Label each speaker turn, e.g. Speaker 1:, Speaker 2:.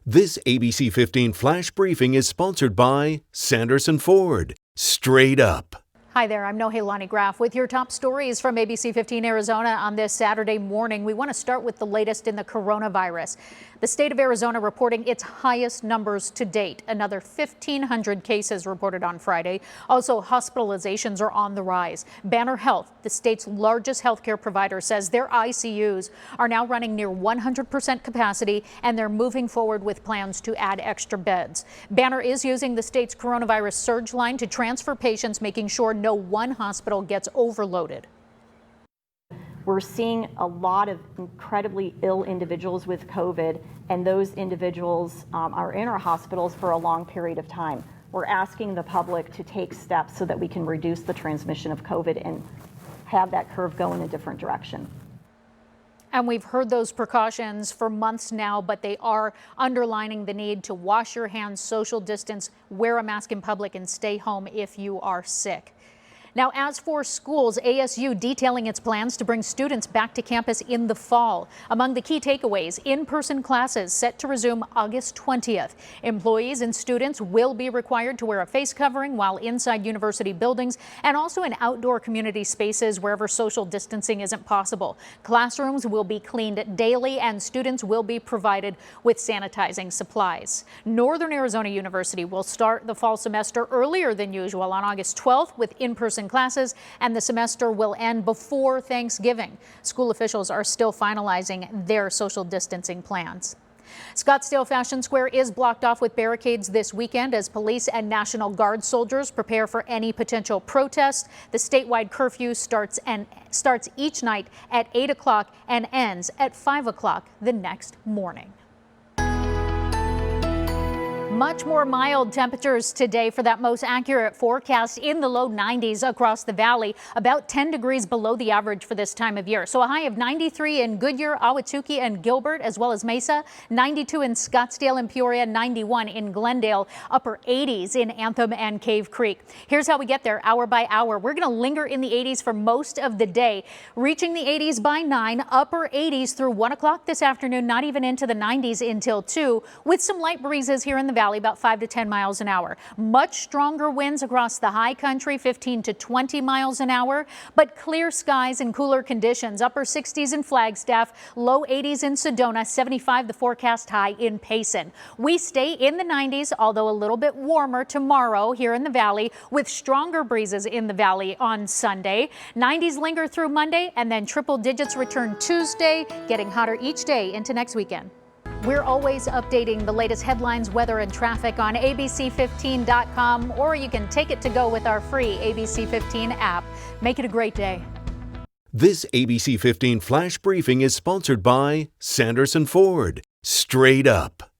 Speaker 1: This ABC 15 Flash Briefing is sponsored by Sanderson Ford. Straight up.
Speaker 2: Hi there, I'm Nohelani Graff with your top stories from ABC15 Arizona on this Saturday morning. We want to start with the latest in the coronavirus. The state of Arizona reporting its highest numbers to date. Another 1,500 cases reported on Friday. Also, hospitalizations are on the rise. Banner Health, the state's largest healthcare provider, says their ICUs are now running near 100% capacity, and they're moving forward with plans to add extra beds. Banner is using the state's coronavirus surge line to transfer patients, making sure no one hospital gets overloaded.
Speaker 3: We're seeing a lot of incredibly ill individuals with COVID, and those individuals are in our hospitals for a long period of time. We're asking the public to take steps so that we can reduce the transmission of COVID and have that curve go in a different direction.
Speaker 2: And we've heard those precautions for months now, but they are underlining the need to wash your hands, social distance, wear a mask in public, and stay home if you are sick. Now, as for schools, ASU detailing its plans to bring students back to campus in the fall. Among the key takeaways, in-person classes set to resume August 20th. Employees and students will be required to wear a face covering while inside university buildings and also in outdoor community spaces wherever social distancing isn't possible. Classrooms will be cleaned daily and students will be provided with sanitizing supplies. Northern Arizona University will start the fall semester earlier than usual on August 12th with in-person classes, and the semester will end before Thanksgiving. School officials are still finalizing their social distancing plans. Scottsdale Fashion Square is blocked off with barricades this weekend as police and National Guard soldiers prepare for any potential protest. The statewide curfew starts each night at 8 o'clock and ends at 5 o'clock the next morning. Much more mild temperatures today for that most accurate forecast in the low 90s across the valley, about 10 degrees below the average for this time of year. So a high of 93 in Goodyear, Ahwatukee, and Gilbert, as well as Mesa, 92 in Scottsdale and Peoria, 91 in Glendale, upper 80s in Anthem and Cave Creek. Here's how we get there hour by hour. We're going to linger in the 80s for most of the day, reaching the 80s by 9, upper 80s through 1 o'clock this afternoon, not even into the 90s until 2, with some light breezes here in the valley, about 5 to 10 miles an hour. Much stronger winds across the high country, 15 to 20 miles an hour, but clear skies and cooler conditions. Upper 60s in Flagstaff, low 80s in Sedona, 75 the forecast high in Payson. We stay in the 90s, although a little bit warmer tomorrow here in the valley, with stronger breezes in the valley on Sunday. 90s linger through Monday, and then triple digits return Tuesday, getting hotter each day into next weekend. We're always updating the latest headlines, weather, and traffic on ABC15.com, or you can take it to go with our free ABC15 app. Make it a great day.
Speaker 1: This ABC 15 Flash Briefing is sponsored by Sanderson Ford. Straight up.